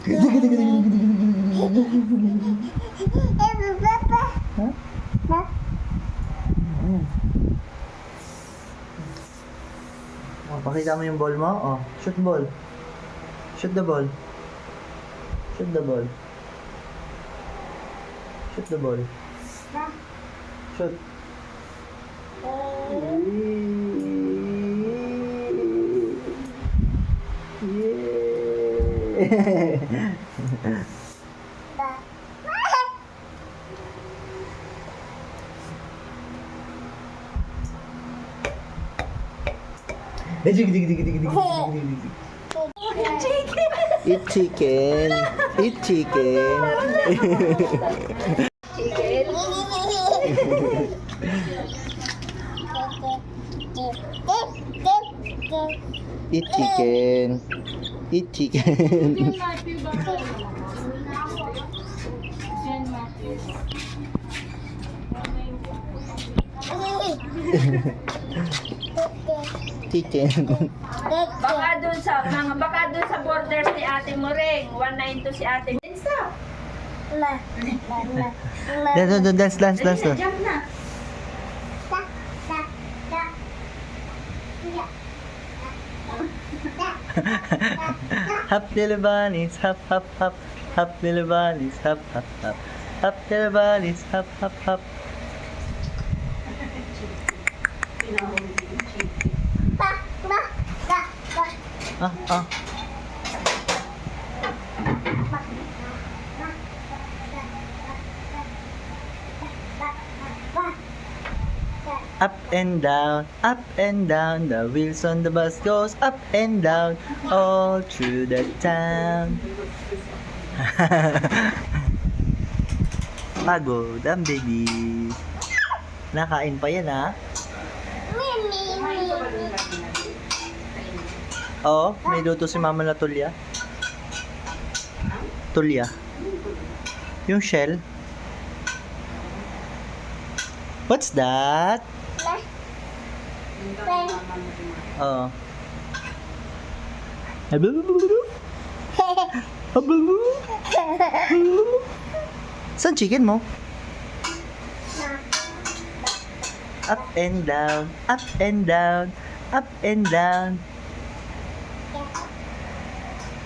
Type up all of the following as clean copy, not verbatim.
Ha? Oh, pakita mo yung ball mo. Oh, shoot ball. Shoot the ball. Shoot the ball. Shoot the ball. Shoot. Yeah. Eat chicken. Eat chicken. Eat chicken. Eat chicken. Chicken. Baka dun sa borders ni Ate Moreng. 192 si Ate. Stop. Dance. Jump na. Hop little bunnies, hop hop hop. Hop little bunnies, hop hop hop. Hop little bunnies, hop hop hop. Ah. Up and down, the wheels on the bus goes up and down, all through the town. Pagod ang baby. Nakain pa yan, ha? Oo, may luto si mama na tulya. Tulya. Yung shell. What's that? Oo. Saan chicken mo? Up and down, up and down, up and down.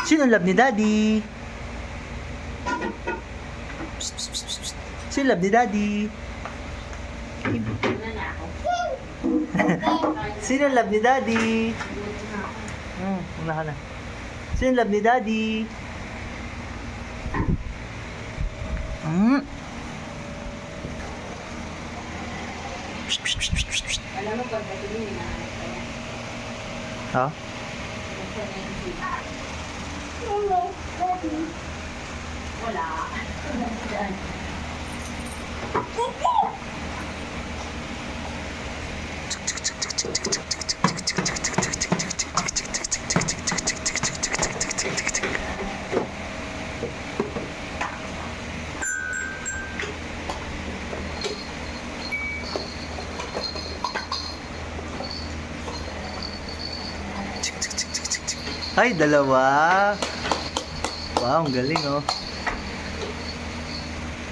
Sino love ni Daddy? Sino love ni Daddy? Sino love ni Daddy? Wala ka na. Sino love ni Daddy? Alam mo, pagdating yun, Ha? wala. Ay, dalawa. Wow, ang galing, oh.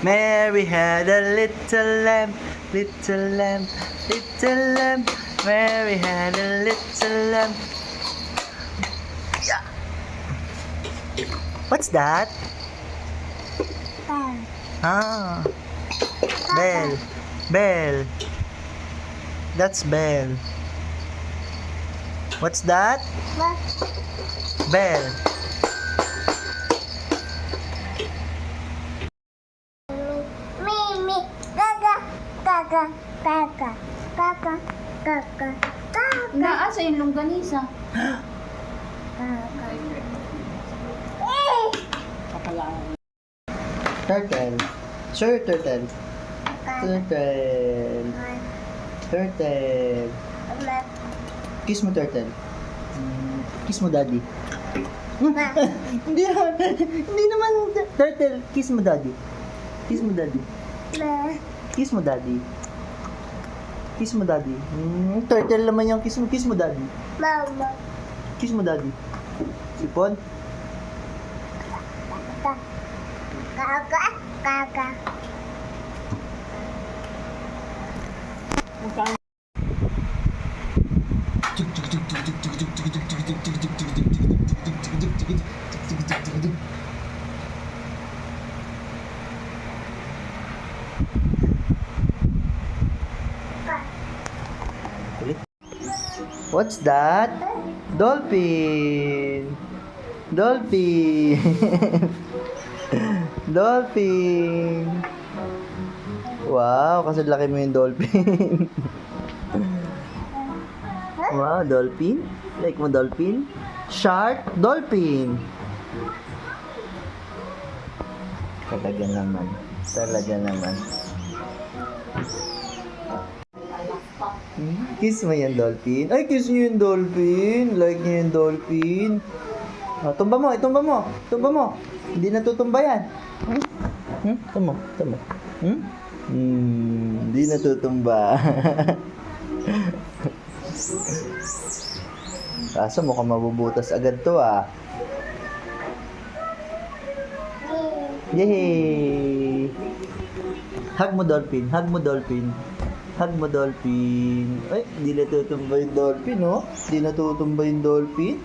Mary had a little lamb, little lamb, little lamb. Mary had a little lamb. Yeah. What's that? Ah. Bell. Bell. That's Bell. What's that? Bell. Mimi, gaga, gaga, gaga, gaga, gaga, gaga, Naasa yung longganisa. gaga. Turtle. Sir, turtle. Turtle. Turtle. Kiss mo, turtle. Kiss mo, daddy. Hindi naman. Hindi naman. Turtle, kiss mo, daddy. Kiss mo, daddy. Kiss mo, daddy. Kiss mo, daddy. Turtle naman yung kiss mo. Kiss mo, daddy. Mama. Kiss mo, daddy. Sipon. Kaka. Kaka. Kulit. What's that? Dolphin. Dolphin. Dolphin. Wow, kasi laki mo yung dolphin. Wow, dolphin. Like mo dolphin? Shark, dolphin. Talaga naman. Talaga naman. Kiss mo yung dolphin. Ay, kiss niyo yung dolphin. Like niyo yung dolphin. Tumba mo, itumba mo. Tumba mo. Hindi natutumba yan. Tamo, tamo. Hindi natutumba. Kaso mukhang mabubutas agad to ah. Yay! Hug mo dolphin, hug mo dolphin. Hug mo dolphin. Ay, hindi natutumba yung dolphin, oh. Hindi natutumba yung dolphin.